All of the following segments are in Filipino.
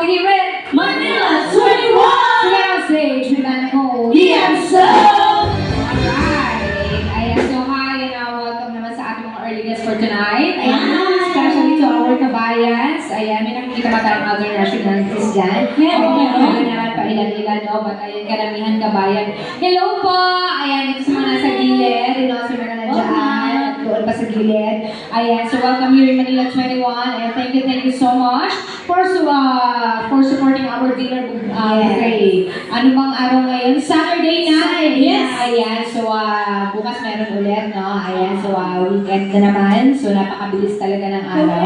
here with Manila 21! Clear Stage with an O. Yes, sir! Alright. Ayan, so hi and welcome naman sa ating mga early guests for tonight. Ayan, especially to our kabayans. Ayan, may nakikita ba tayong other nationalities dyan? Meron naman pa ilan-ilan, no? But ayan, karamihan kabayan. Hello po! Ayan, ito sa mga nasa gilid. Sa mga nandiyan. Doon pa sa gilid. Ayan, so welcome here in Manila 21. Ayan, thank you so much for supporting our dinner buffet. Ano bang araw ngayon? Saturday night! Yes! Ayan, so bukas meron ulit, no? Ayan, so weekend na naman. So napakabilis talaga ng araw.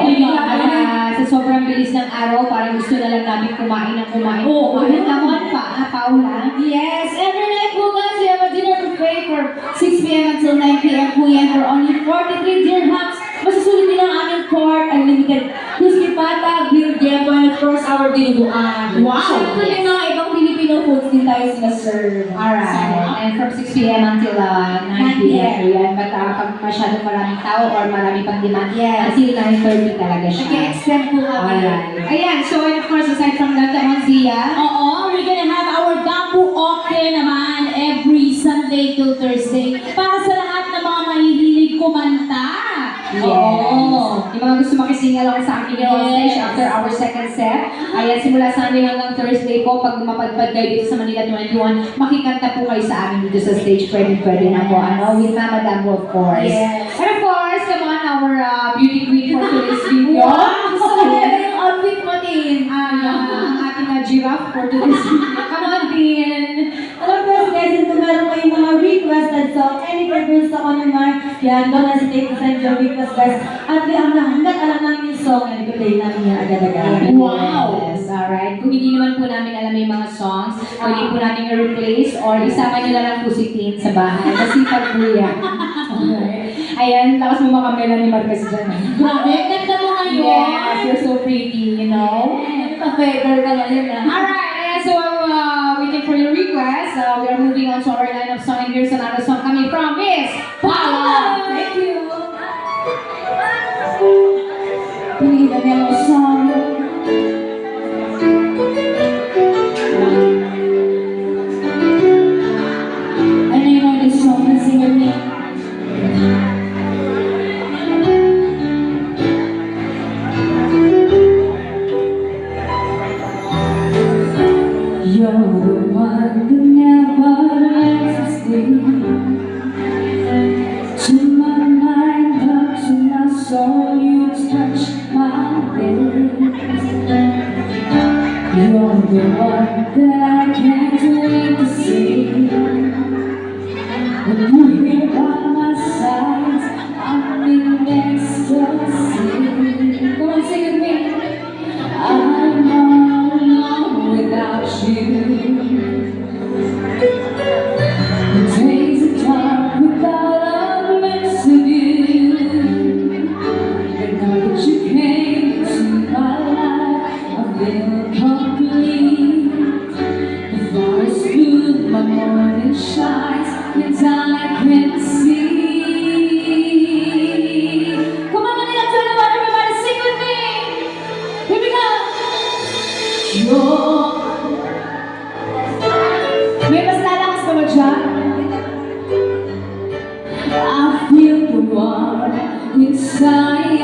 At sa sobrang bilis ng araw, parang gusto na lang namin kumain ng kumain. Kumain naman pa, Paula. Yes, every night po guys, we have a dinner buffet for 6 p.m. until 9 p.m. po yan for only 43 dirhams. Masusulit din ang aming court, unlimited crispy pata, grilled gecko, and of course our dinuguan. Wow! Siyempre may mga ibang Filipino foods din tayo sinaserve. Alright. And from 6 p.m. until 9 p.m. Ayan, but pag masyadong maraming tao or marami pang demand, until 9:30 talaga siya. Nag-extend po kami. Alright. Ayan, so and of course, aside from that, Zia, Oo, we're gonna have our Dampu Oke naman every Sunday till Thursday para sa lahat ng mga mahihilig kumanta. yes. Yung mga gusto makisingal ako sa akin on stage after our second set. Ayan, simula Sunday hanggang Thursday po, pag mapadpad kayo dito sa Manila 21, makikanta po kayo sa amin dito sa stage. Pwede na po, with Mama Dambo, of course. Yes. And of course, come on, our beauty queen for today's video. Wow! Gusto ko talaga yung outfit mo, Tin. Ang ating giraffe for today's video. Come on, Tin. Alam ko guys, kung meron kayong mga requested song, any preference ako naman, yan, don't hesitate to send your request guys. At hanggat alam namin yung song, and i-play namin yan agad-agad. Wow! Yes, alright. Kung hindi naman po namin alam yung mga songs, pwede po namin i-replace or isama nyo na lang po si Tin sa bahay. Kasi pag po yan. Ayan, lakas mo makamela ni Marquez dyan. Grabe, ganda mo ngayon. Yes, you're so pretty, you know? Pa-favor ka ngayon ah. Alright, ayan, so waiting for your request. We are moving on to our line of song, and here's another song coming from Miss Paula. Thank you. Pilihan niya mo song. I know you know this song, and sing with me. You're the one who never lets us sleep. To my mind, up to my soul, you touch my lips. You're the one that I can't wait to see. When you're here by my side, I'm in ecstasy. Come on, sing with me. I'm all alone without you. The days are dark without a glimpse of you. But now that you came into my life, I feel complete. The forest blue, my morning shines, and I can see. Come on, Manila 21, everybody sing with me. Here we go. May mas lalakas pa ba dyan? I feel the warmth inside.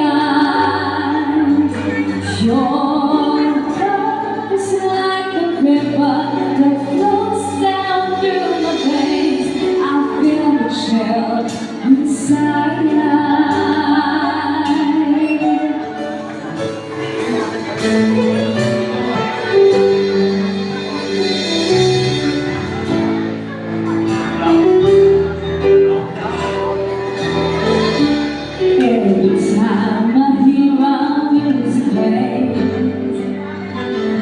Your love is like a river that flows down through my veins. I feel the chill inside. Every time I hear our music play,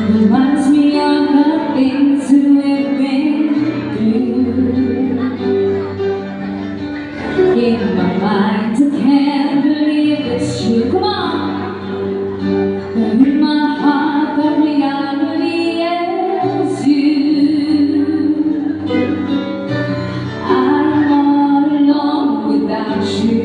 reminds me of the things we've been through. In my mind, I can't believe it's true. Come on! But in my heart, the reality is you. I'm all alone without you.